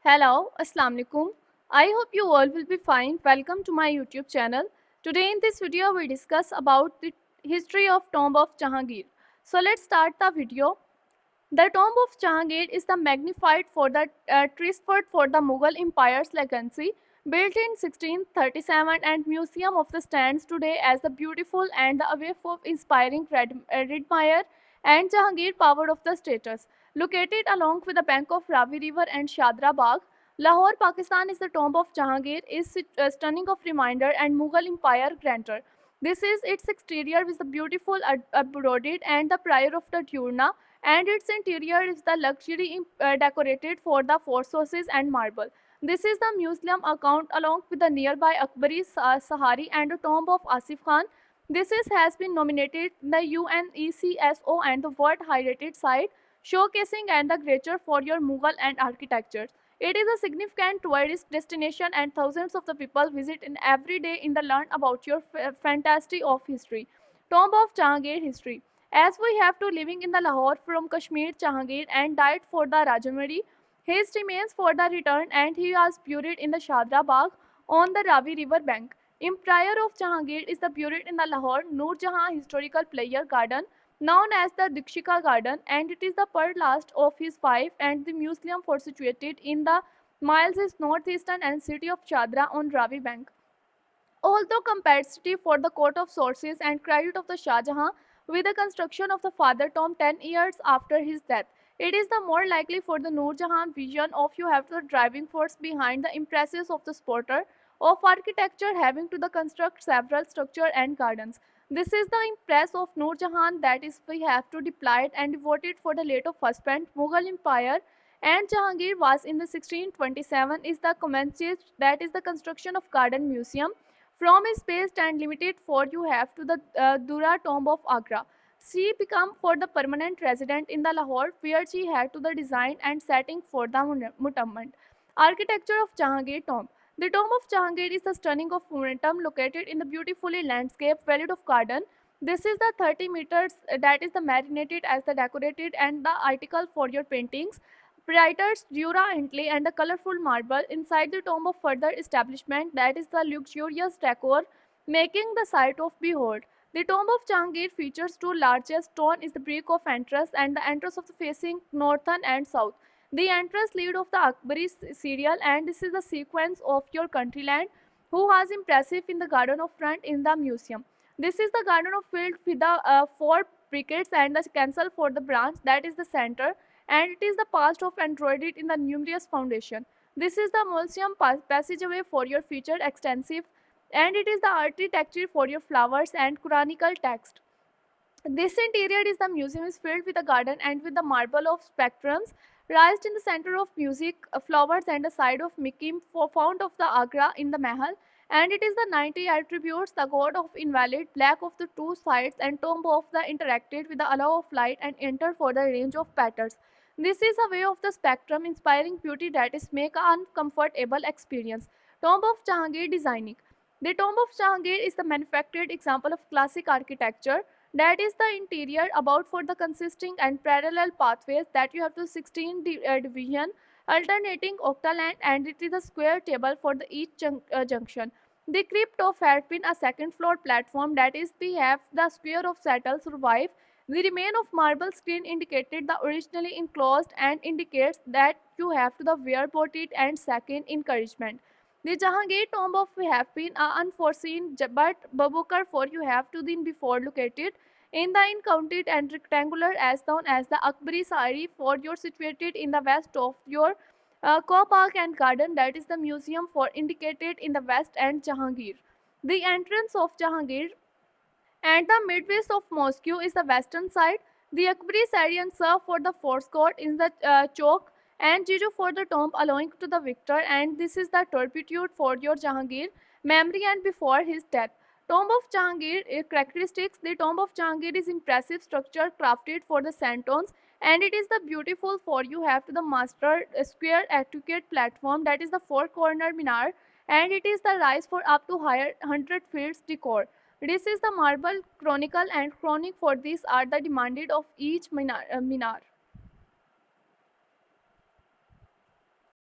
Hello, Assalamu alaikum. I hope you all will be fine. Welcome to my YouTube channel. Today in this video we discuss about the history of Tomb of Jahangir. So let's start the video. The Tomb of Jahangir is the magnified for the triumvirate for the Mughal Empire's legacy, built in 1637 and museum of the stands today as the beautiful and the wave of inspiring admire and Jahangir power of the status. Located along with the bank of Ravi River and Shadra Bagh, Lahore, Pakistan is the tomb of Jahangir is a stunning of reminder and Mughal Empire grandeur. This is its exterior with the beautiful embroidered and the prior of the Diurna, and its interior is the luxury decorated for the four sources and marble. This is the museum account along with the nearby Akbari Sahari and the tomb of Asif Khan. Has been nominated the UNESCO and the World Heritage Site, showcasing and the greater for your Mughal and architecture. It is a significant tourist destination and thousands of the people visit in every day in the learn about your fantasy of history. Tomb of Jahangir history. As we have to living in the Lahore from Kashmir, Jahangir and died for the Rajamari, his remains for the return and he was buried in the Shadra Bagh on the Ravi River bank. Empire of Jahangir is the buried in the Lahore Noor Jahan Historical Player Garden, known as the Dikshika Garden, and it is the per last of his wife and the museum for situated in the miles is northeastern and city of Chadra on Ravi Bank. Although competitive for the court of sources and credit of the Shah Jahan with the construction of the father tomb 10 years after his death, it is the more likely for the Noor Jahan vision of you have the driving force behind the impresses of the sporter of architecture having to the construct several structure and gardens. This is the impress of Noor Jahan that is we have to deploy it and devoted for the late of husband Mughal Empire, and Jahangir was in the 1627 is the commenced that is the construction of garden museum from is based and limited for you have to the Dura tomb of Agra. She became for the permanent resident in the Lahore where she had to the design and setting for the monument. Architecture of Jahangir tomb. The tomb of Jahangir is the stunning of momentum located in the beautifully landscape valley of garden. This is the 30 meters that is the marinated as the decorated and the article for your paintings. Writers Dura Huntley and the colorful marble inside the tomb of further establishment that is the luxurious decor, making the sight of behold. The tomb of Jahangir features two largest stone is the brick of entrance and the entrance of the facing northern and south. The entrance lead of the Akbari serial, and this is the sequence of your countryland who was impressive in the garden of front in the museum. This is the garden of field with the four briquettes and the cancel for the branch that is the center, and it is the past of embroidered in the numerous foundation. This is the museum passageway for your future extensive, and it is the architecture for your flowers and Quranical text. This interior is the museum is filled with a garden and with the marble of spectrums raised in the center of music, flowers and the side of Mickey found of the Agra in the Mahal, and it is the 90 attributes the god of invalid black of the two sides and tomb of the interacted with the allow of light and enter for the range of patterns. This is a way of the spectrum inspiring beauty that is make an uncomfortable experience. Tomb of Jahangir designing. The tomb of Jahangir is the manufactured example of classic architecture, that is the interior about for the consisting and parallel pathways that you have to 16 division alternating octaland, and it is a square table for the each junction. The crypt of had been a second floor platform that is we have the square of saddle survive. The remain of marble screen indicated the originally enclosed and indicates that you have to the wear bodied and second encouragement. The Jahangir tomb of have been unforeseen, but Babukar for you have to then before located in the incounted and rectangular as known as the Akbari Sari for your situated in the west of your Co Park and Garden that is the museum for indicated in the west and Jahangir. The entrance of Jahangir and the midwest of Moscow is the western side. The Akbari Syrian serve for the force court in the chowk and Jijo for the tomb allowing to the victor, and this is the turpitude for your Jahangir memory and before his death. Tomb of Jahangir characteristics. The tomb of Jahangir is impressive structure crafted for the santones, and it is the beautiful for you have to the master square etiquette platform that is the four corner minar, and it is the rise for up to higher 100 feet decor. This is the marble chronicle and chronic for these are the demanded of each minar.